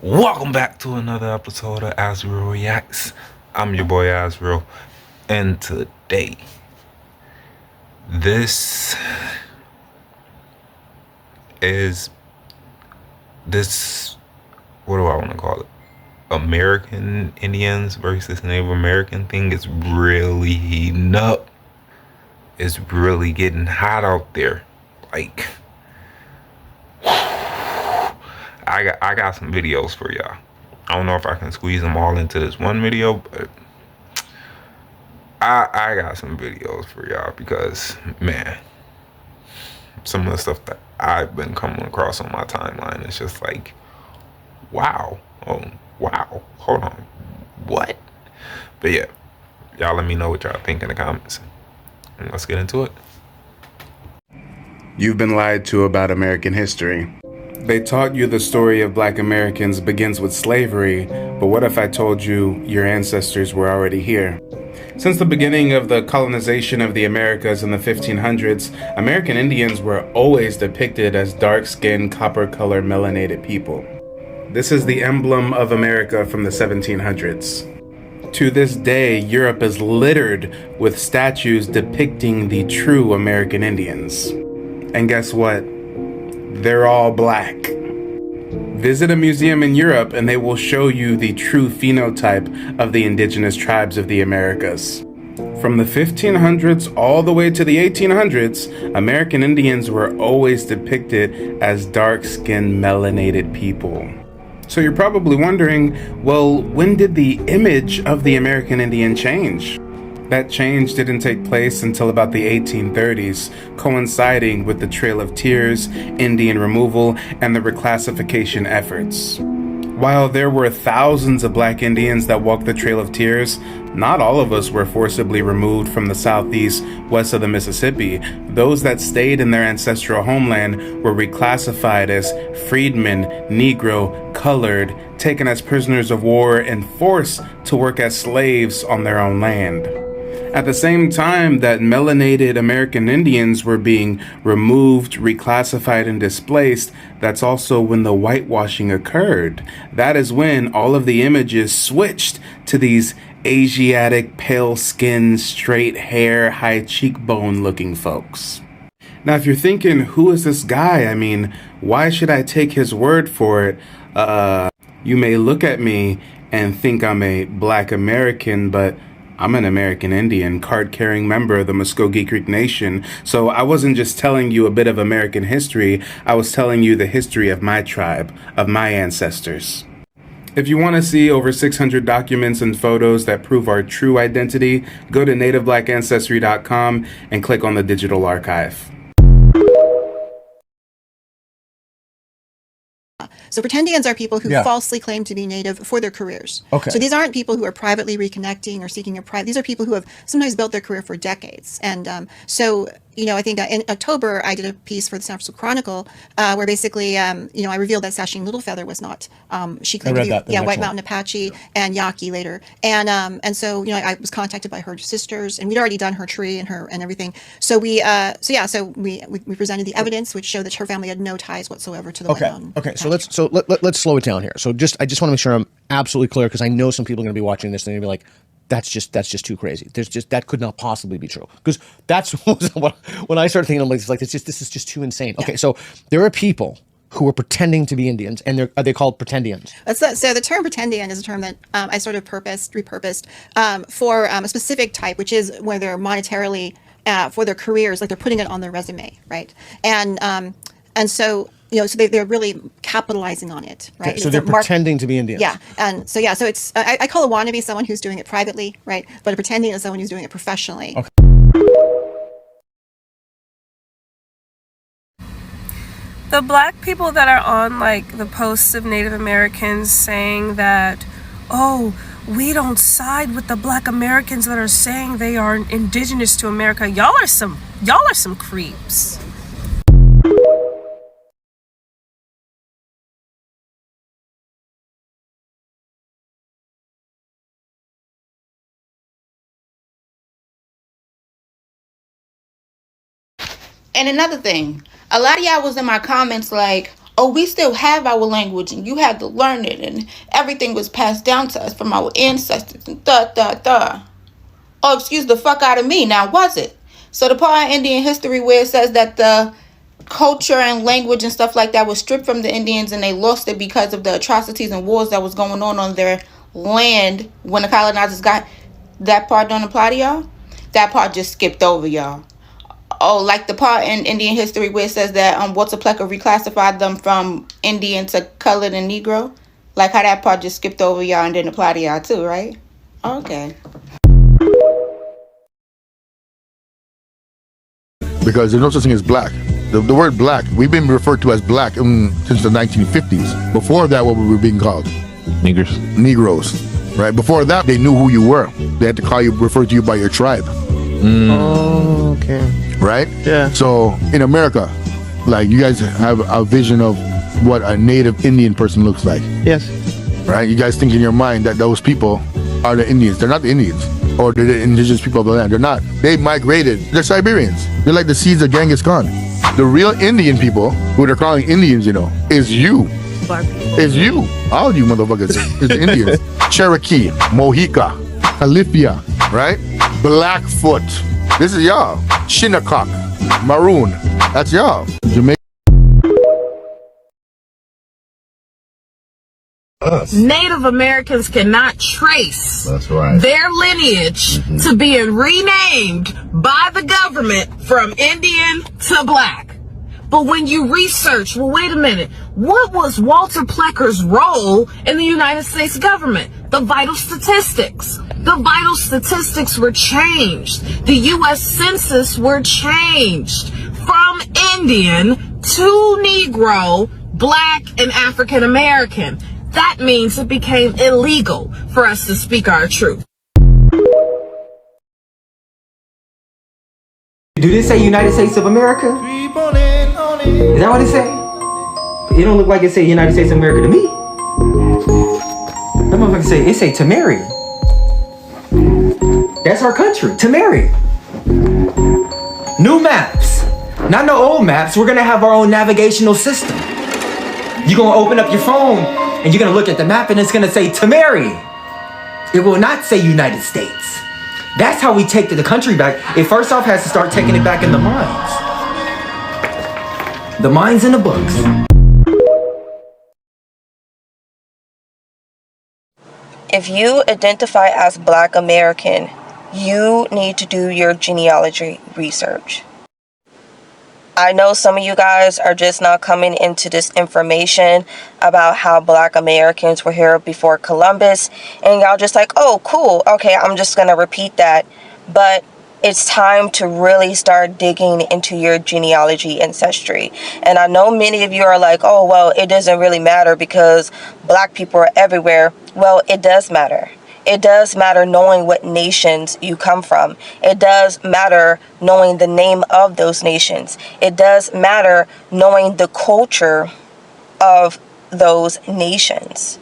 Welcome back to another episode of Azrael Reacts. I'm your boy Azrael, and today, this is this. What do I want to call it? American Indians versus Native American thing is really heating up. It's really getting hot out there. Like, I got some videos for y'all. I don't know if I can squeeze them all into this one video, but I got some videos for y'all because, man, some of the stuff that I've been coming across on my timeline is just like, wow. Oh, wow. Hold on. What? But yeah, y'all let me know what y'all think in the comments. And let's get into it. You've been lied to about American history. They taught you the story of Black Americans begins with slavery, but what if I told you your ancestors were already here? Since the beginning of the colonization of the Americas in the 1500s, American Indians were always depicted as dark-skinned, copper-colored, melanated people. This is the emblem of America from the 1700s. To this day, Europe is littered with statues depicting the true American Indians. And guess what? They're all black. Visit a museum in Europe and they will show you the true phenotype of the indigenous tribes of the Americas. From the 1500s all the way to the 1800s, American Indians were always depicted as dark-skinned, melanated people. So you're probably wondering, well, when did the image of the American Indian change? That change didn't take place until about the 1830s, coinciding with the Trail of Tears, Indian removal, and the reclassification efforts. While there were thousands of Black Indians that walked the Trail of Tears, not all of us were forcibly removed from the southeast west of the Mississippi. Those that stayed in their ancestral homeland were reclassified as freedmen, Negro, colored, taken as prisoners of war, and forced to work as slaves on their own land. At the same time that melanated American Indians were being removed, reclassified, and displaced, that's also when the whitewashing occurred. That is when all of the images switched to these Asiatic, pale skin, straight hair, high cheekbone looking folks. Now, if you're thinking, who is this guy? I mean, why should I take his word for it? You may look at me and think I'm a Black American, but I'm an American Indian, card-carrying member of the Muskogee Creek Nation, so I wasn't just telling you a bit of American history, I was telling you the history of my tribe, of my ancestors. If you want to see over 600 documents and photos that prove our true identity, go to nativeblackancestry.com and click on the digital archive. So pretendians are people who falsely claim to be Native for their careers. Okay. So these aren't people who are privately reconnecting or seeking a private. These are people who have sometimes built their career for decades. And so, I think in October I did a piece for the San Francisco Chronicle where basically, I revealed that Sasheen Littlefeather was not. She claimed to be, White Mountain Apache and Yaqui later. And so, I was contacted by her sisters, and we'd already done her tree and everything. So we presented the evidence, which showed that her family had no ties whatsoever to the White Mountain. Okay. So let's slow it down here. So I just want to make sure I'm absolutely clear, because I know some people are going to be watching this and they're going to be like, that's just too crazy. That could not possibly be true, because that's what, when I started thinking, I'm like, this is just too insane. Okay, so there are people who are pretending to be Indians, and are they called pretendians? So the term pretendian is a term that I sort of repurposed for a specific type, which is where they're monetarily for their careers, like they're putting it on their resume, right? And so. So they're really capitalizing on it, right? Okay, so they're pretending to be Indians. Yeah, and so so it's I call a wannabe someone who's doing it privately, right? But a pretendian is someone who's doing it professionally. Okay. The Black people that are on like the posts of Native Americans saying that, oh, we don't side with the Black Americans that are saying they are indigenous to America. Y'all are some creeps. And another thing, a lot of y'all was in my comments like, oh, we still have our language and you had to learn it and everything was passed down to us from our ancestors and Oh, excuse the fuck out of me. Now, was it? So the part in Indian history where it says that the culture and language and stuff like that was stripped from the Indians and they lost it because of the atrocities and wars that was going on their land when the colonizers got, that part don't apply to y'all? That part just skipped over, y'all. Oh, like the part in Indian history where it says that Walter Plecker reclassified them from Indian to colored and Negro? Like how that part just skipped over y'all and didn't apply to y'all too, right? Okay. Because there's no such thing as black. The word black, we've been referred to as black since the 1950s. Before that, what were we being called? Niggers. Negroes, right? Before that, they knew who you were. They had to call you, refer to you by your tribe. Oh, okay. Right? Yeah. So in America, like you guys have a vision of what a native Indian person looks like. Yes. Right? You guys think in your mind that those people are the Indians. They're not the Indians. Or they're the indigenous people of the land. They're not. They migrated. They're Siberians. They're like the seeds of Genghis Khan. The real Indian people, who they're calling Indians, you know, is you. Is you. All you motherfuckers is the Indians. Cherokee, Mohica, Califia, right? Blackfoot. This is y'all. Shinnecock, Maroon. That's y'all. Jamaica. Native Americans cannot trace their lineage to being renamed by the government from Indian to black. But when you research, well, wait a minute, what was Walter Plecker's role in the United States government? The vital statistics. The vital statistics were changed. The U.S. Census were changed from Indian to Negro, black, and African American. That means it became illegal for us to speak our truth. Do this say United States of America? Is that what it say? It don't look like it say United States of America to me. That motherfucker say, it say Tamari. That's our country, Tamari. New maps. Not no old maps. We're gonna have our own navigational system. You're gonna open up your phone and you're gonna look at the map and it's gonna say Tamari. It will not say United States. That's how we take the country back. It first off has to start taking it back in the minds. The minds and the books. If you identify as Black American, you need to do your genealogy research. I know some of you guys are just now coming into this information about how Black Americans were here before Columbus, and y'all just like, oh, cool, okay, I'm just gonna repeat that. But it's time to really start digging into your genealogy ancestry. And I know many of you are like, oh, well, it doesn't really matter because Black people are everywhere. Well, it does matter. It does matter knowing what nations you come from. It does matter knowing the name of those nations. It does matter knowing the culture of those nations.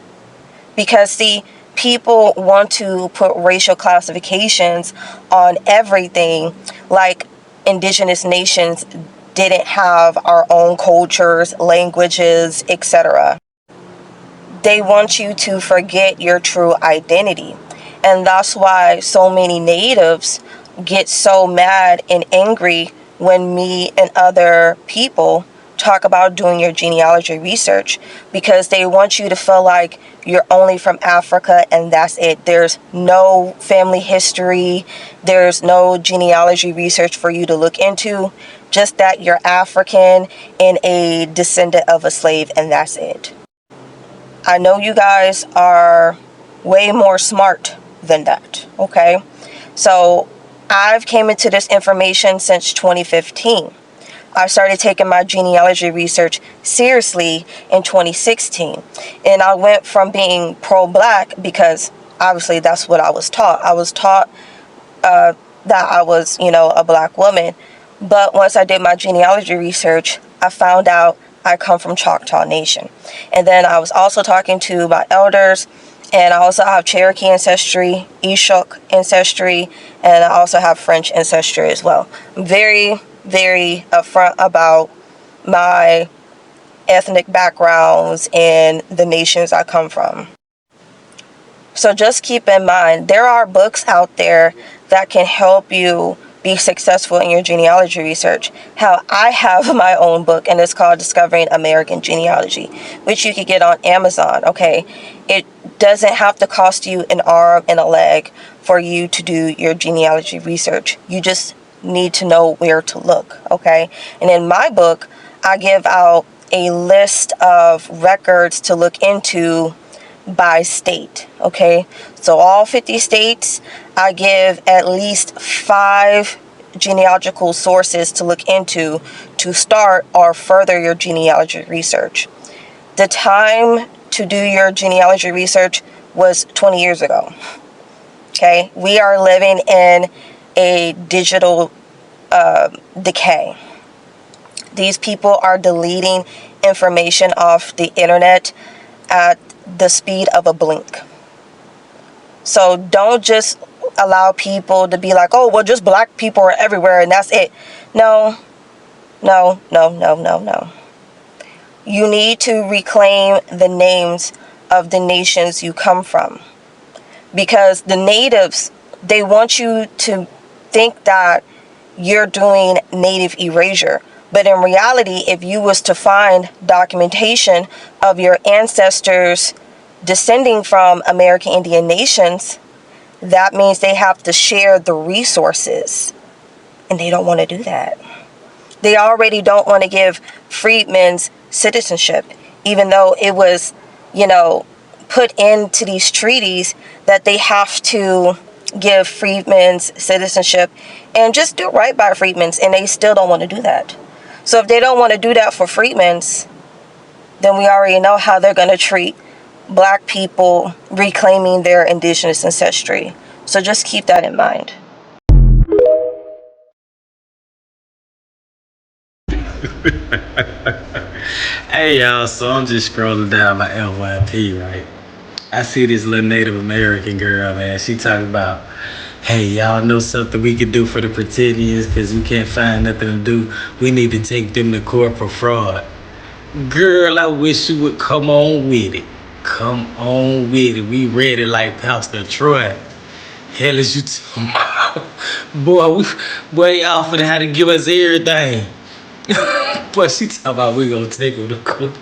Because, see, people want to put racial classifications on everything, like indigenous nations didn't have our own cultures, languages, etc. They want you to forget your true identity. And that's why so many natives get so mad and angry when me and other people talk about doing your genealogy research, because they want you to feel like you're only from Africa and that's it. There's no family history. There's no genealogy research for you to look into. Just that you're African and a descendant of a slave, and that's it. I know you guys are way more smart than that, okay? So I've came into this information since 2015. I started taking my genealogy research seriously in 2016. And I went from being pro-Black, because obviously that's what I was taught. I was taught that I was, a Black woman. But once I did my genealogy research, I found out I come from Choctaw Nation. And then I was also talking to my elders, and I also have Cherokee ancestry, Ishok ancestry, and I also have French ancestry as well. I'm very, very upfront about my ethnic backgrounds in the nations I come from. So just keep in mind, there are books out there that can help you be successful in your genealogy research. How I have my own book, and it's called Discovering American Genealogy, which you could get on Amazon, okay? It doesn't have to cost you an arm and a leg for you to do your genealogy research. You just need to know where to look, okay? And in my book, I give out a list of records to look into by state, okay? So all 50 states, I give at least 5 genealogical sources to look into to start or further your genealogy research. The time to do your genealogy research was 20 years ago, okay? We are living in a digital decay. These people are deleting information off the internet at the speed of a blink. So don't just allow people to be like, oh, well, just black people are everywhere and that's it. No. You need to reclaim the names of the nations you come from. Because the natives, they want you to think that you're doing native erasure. But in reality, if you was to find documentation of your ancestors descending from American Indian nations, that means they have to share the resources. And they don't want to do that. They already don't want to give freedmen's citizenship, even though it was, put into these treaties that they have to give freedmen's citizenship and just do right by freedmen's, and they still don't want to do that. So if they don't want to do that for freedmen's, then we already know how they're going to treat black people reclaiming their indigenous ancestry. So just keep that in mind. Hey y'all, so I'm just scrolling down my FYP, right? I see this little Native American girl, man. She talking about, hey, y'all know something we could do for the Pretendians because we can't find nothing to do. We need to take them to court for fraud. Girl, I wish you would come on with it. Come on with it. We ready like Pastor Troy. Hell is you talking about? Boy, y'all finna have to give us everything. Boy, she talking about we gonna take them to court.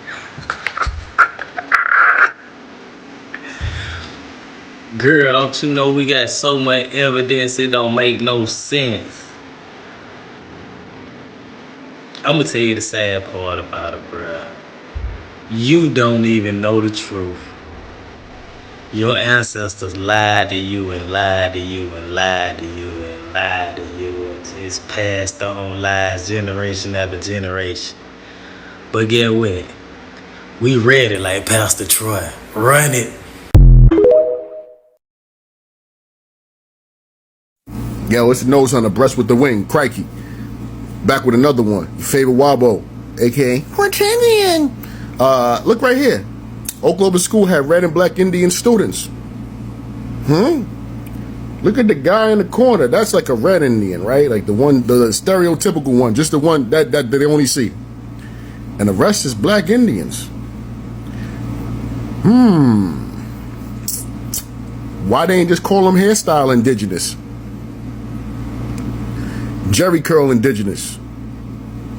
Girl, don't you know we got so much evidence it don't make no sense? I'm gonna tell you the sad part about it, bruh. You don't even know the truth. Your ancestors lied to you and lied to you and lied to you and lied to you. It's passed on lies generation after generation. But get what? We ready like Pastor Troy. Run it. Yo, it's the nose on the breast with the wing. Crikey. Back with another one. Your favorite Wabo, aka Pretendian. Look right here. Oklahoma School had red and black Indian students. Look at the guy in the corner. That's like a red Indian, right? Like the stereotypical one, just the one that they only see. And the rest is black Indians. Why they ain't just call them hairstyle indigenous? Jerry curl indigenous.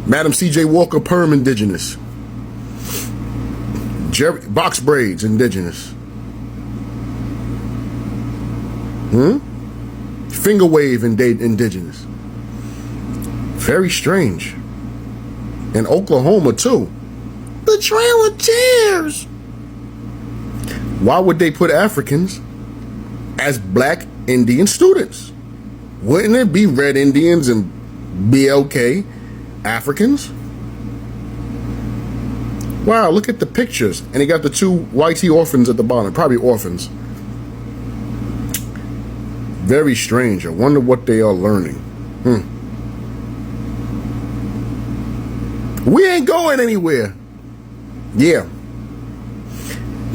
Madam C.J. Walker perm indigenous. Box braids indigenous. Finger wave indigenous. Very strange. In Oklahoma too. The Trail of Tears. Why would they put Africans as black Indian students? Wouldn't it be red Indians and BLK Africans? Wow, look at the pictures. And he got the 2 YT orphans at the bottom, probably orphans. Very strange. I wonder what they are learning. We ain't going anywhere. Yeah.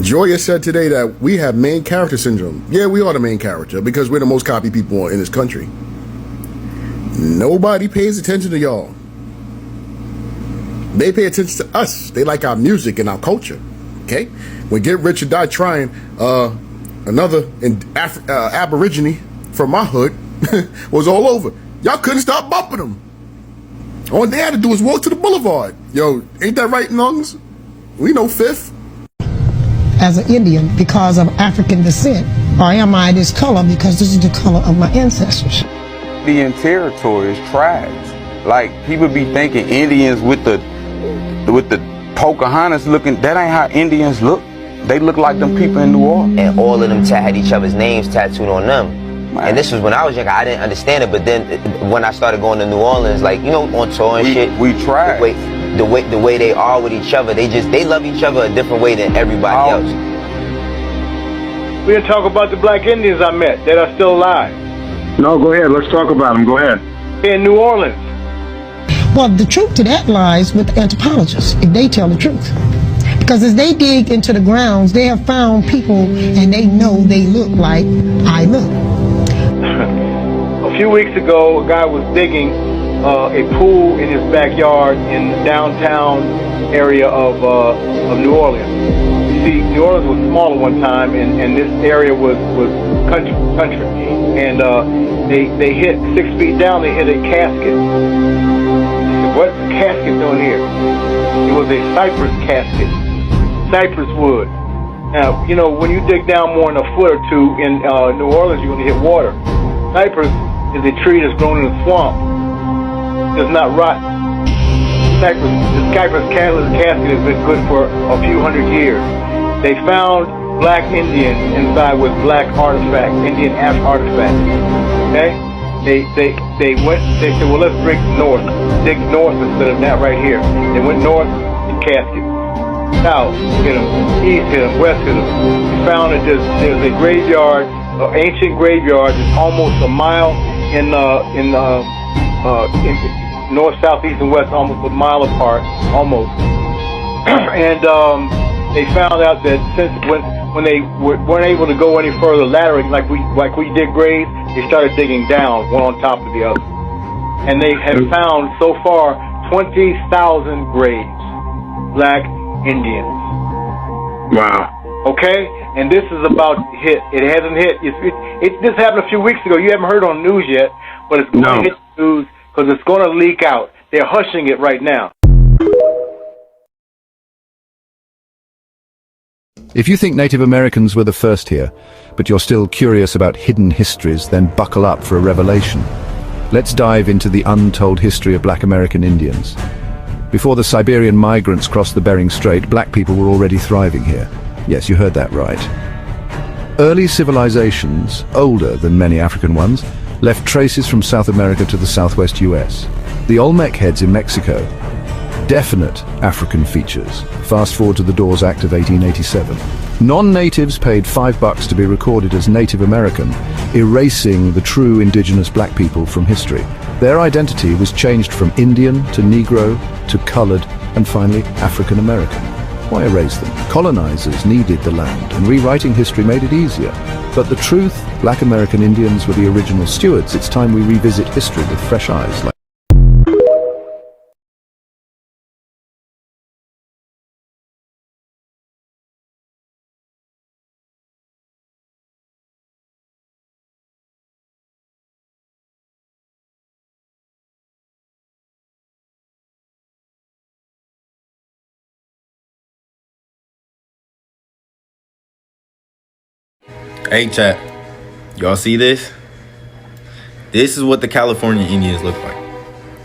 Joya said today that we have main character syndrome. Yeah, we are the main character because we're the most copied people in this country. Nobody pays attention to y'all. They pay attention to us. They like our music and our culture. Okay? When Get Rich or Die Trying, another Aborigine from my hood was all over. Y'all couldn't stop bumping them. All they had to do was walk to the boulevard. Yo, ain't that right, Nungs? We know Fifth. As an Indian because of African descent, or am I this color because this is the color of my ancestors? Indian territory is tribes. Like, people be thinking Indians with the Pocahontas looking, that ain't how Indians look. They look like them people in New Orleans. And all of them had each other's names tattooed on them. Man. And this was when I was younger. I didn't understand it, but then when I started going to New Orleans, like, you know, on tour and shit. We tried. The way they are with each other, they love each other a different way than everybody else. We're gonna talk about the black Indians I met that are still alive. No, go ahead. Let's talk about them. Go ahead. In New Orleans. Well, the truth to that lies with the anthropologists, if they tell the truth. Because as they dig into the grounds, they have found people and they know they look like I look. A few weeks ago, a guy was digging a pool in his backyard in the downtown area of New Orleans. You see, New Orleans was smaller one time, and this area was country. And they hit 6 feet down. They hit a casket. I said, "What's the casket doing here?" It was a cypress casket, cypress wood. Now, you know, when you dig down more than a foot or two in New Orleans, you're going to hit water. Cypress is a tree that's grown in a swamp. It does not rot. The cypress casket has been good for a few hundred years. They found black Indians inside with black artifacts, Indian artifacts. Okay? They said, well, let's dig north instead of that right here. They went north in casket. South hit them, east hit them, west hit them. We found that there's a graveyard, ancient graveyard, that's almost a mile in north, south, east, and west, almost a mile apart, almost. And they found out that since when they weren't able to go any further laterally, like we dig graves, they started digging down, one on top of the other. And they have found so far 20,000 graves, black Indians. Wow. Okay? And this is about to hit. It hasn't hit. This happened a few weeks ago. You haven't heard on news yet, but it's going to hit the news because it's going to leak out. They're hushing it right now. If you think Native Americans were the first here, but you're still curious about hidden histories, then buckle up for a revelation. Let's dive into the untold history of Black American Indians. Before the Siberian migrants crossed the Bering Strait, black people were already thriving here. Yes, you heard that right. Early civilizations, older than many African ones, left traces from South America to the southwest US. The Olmec heads in Mexico, definite African features. Fast forward to the Dawes Act of 1887. Non-natives paid $5 to be recorded as Native American, erasing the true indigenous black people from history. Their identity was changed from Indian to Negro to colored and finally African American. Why erase them? Colonizers needed the land, and rewriting history made it easier. But the truth, Black American Indians were the original stewards. It's time we revisit history with fresh eyes. Hey chat, y'all see this? This is what the California Indians look like.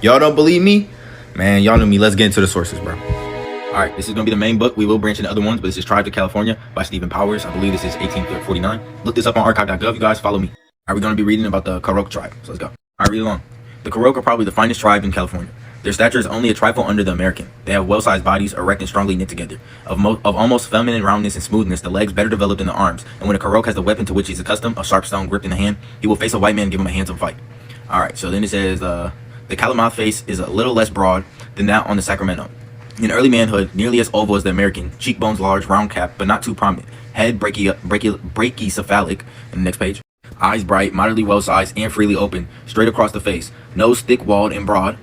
Y'all don't believe me? Man, y'all know me. Let's get into the sources, bro. Alright, this is going to be the main book. We will branch into other ones, but this is Tribes of California by Stephen Powers. I believe this is 1849. Look this up on archive.gov, you guys. Follow me. Alright, we're going to be reading about the Karok tribe. So let's go. Alright, read along. The Karok are probably the finest tribe in California. Their stature is only a trifle under the American. They have well-sized bodies, erect and strongly knit together. Of almost feminine roundness and smoothness, the legs better developed than the arms. And when a Karok has the weapon to which he's accustomed, a sharp stone gripped in the hand, he will face a white man and give him a handsome fight. Alright, so then it says, the Calamouth face is a little less broad than that on the Sacramento. In early manhood, nearly as oval as the American. Cheekbones large, round cap, but not too prominent. Head brachycephalic. In the next page. Eyes bright, moderately well-sized, and freely open, straight across the face. Nose thick-walled and broad.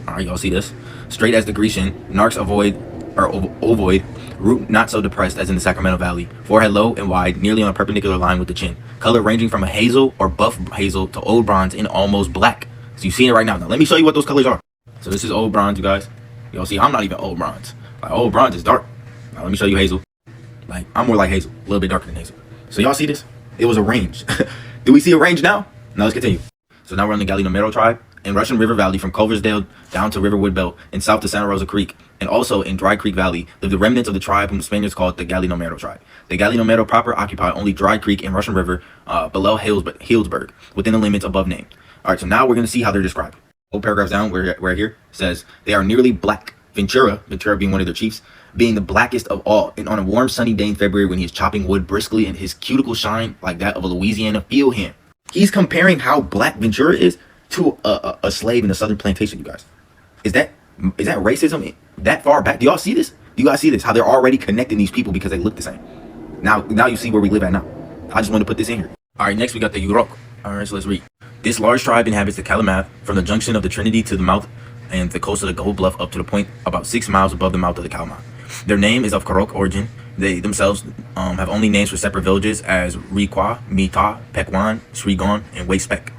Alright, y'all see this? straight as the Grecian, narcs ovoid, root not so depressed as in the Sacramento Valley, forehead low and wide, nearly on a perpendicular line with the chin. Color ranging from a hazel or buff hazel to old bronze and almost black. So you've seen it right now. Now let me show you what those colors are. So this is old bronze, you guys. Y'all see, I'm not even old bronze. Like, old bronze is dark. Now let me show you hazel. Like, I'm more like hazel, a little bit darker than hazel. So y'all see this? It was a range. Do we see a range now? Now let's continue. So now we're on the Gallinomero tribe in Russian River Valley from Culversdale down to Riverwood Belt and south to Santa Rosa Creek. And also in Dry Creek Valley live the remnants of the tribe whom the Spaniards called the Gallinomero tribe. The Gallinomero proper occupy only Dry Creek and Russian River below Healdsburg, within the limits above named. All right, so now we're going to see how they're described. Old paragraphs down, where here says they are nearly black. Ventura being one of their chiefs, being the blackest of all. And on a warm sunny day in February when he's chopping wood briskly and his cuticle shine like that of a Louisiana field hand. He's comparing how black Ventura is to a slave in a southern plantation, you guys. Is that racism that far back? Do y'all see this? Do you guys see this? How they're already connecting these people because they look the same. Now you see where we live at now. I just want to put this in here. All right, next we got the Yurok. All right, so let's read. This large tribe inhabits the Kalamath from the junction of the Trinity to the mouth and the coast of the Gold Bluff up to the point about 6 miles above the mouth of the Kalamath. Their name is of Karok origin. They themselves have only names for separate villages as Riqua, Mita, Pekwan, Srigon, and Wayspek.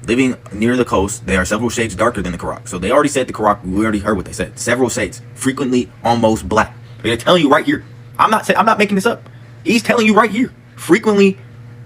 Living near the coast, they are several shades darker than the Karok. So they already said the Karok, we already heard what they said. Several shades, frequently almost black. They're telling you right here. I'm not making this up. He's telling you right here. Frequently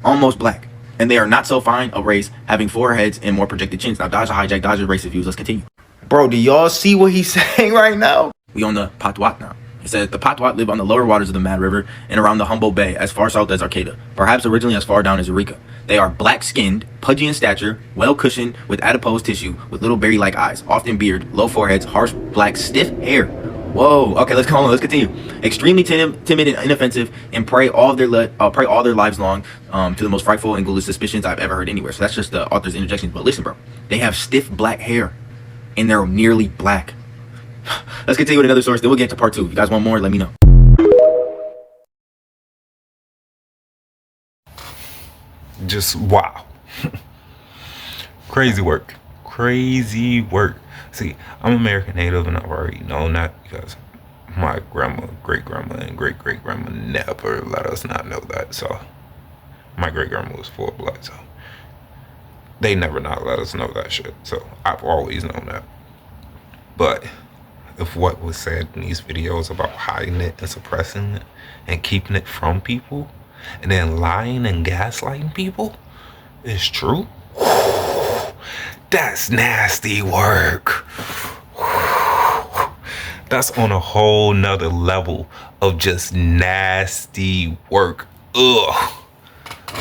almost black. And they are not so fine a race, having 4 heads and more projected chins. Now dodge the hijack, dodge the racist views. Let's continue. Bro, do y'all see what he's saying right now? We on the Patwat now. It says the Patwat live on the lower waters of the Mad River and around the Humboldt Bay, as far south as Arcata, perhaps originally as far down as Eureka. They are black-skinned, pudgy in stature, well-cushioned, with adipose tissue, with little berry-like eyes, often beard, low foreheads, harsh, black, stiff hair. Whoa. Okay, let's continue. Extremely timid and inoffensive, and prey all their lives long to the most frightful and ghoulish suspicions I've ever heard anywhere. So that's just the author's interjection. But listen, bro, they have stiff black hair, and they're nearly black. Let's continue with another source, then we'll get to part 2. If you guys want more, let me know. Just wow. Crazy work. See, I'm American Native, and I've already known that because my grandma, great-grandma, and great-great-grandma never let us not know that. So my great-grandma was full blood, so they never not let us know that shit. So I've always known that. But if what was said in these videos about hiding it and suppressing it and keeping it from people and then lying and gaslighting people is true, that's nasty work. That's on a whole nother level of just nasty work. Ugh.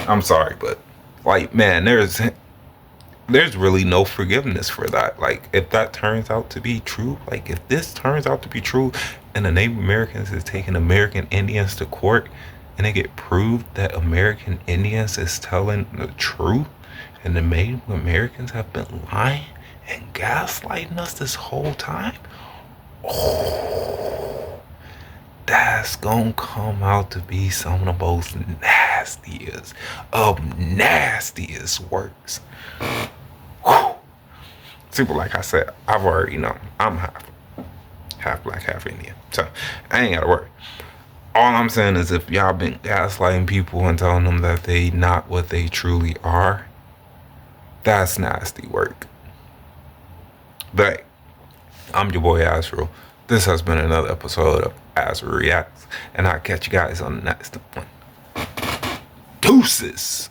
I'm sorry, but like, man, there's really no forgiveness for that. Like, if that turns out to be true, like if this turns out to be true and the Native Americans is taking American Indians to court and they get proved that American Indians is telling the truth and the Native Americans have been lying and gaslighting us this whole time, oh, that's gonna come out to be some of the most nastiest works. Whew. Simple, like I said, I've already known. I'm half black, half Indian, so I ain't gotta worry. All I'm saying is if y'all been gaslighting people and telling them that they not what they truly are, that's nasty work. But hey, I'm your boy Azrael. This has been another episode of Azrael Reacts, and I'll catch you guys on the next one. Deuces.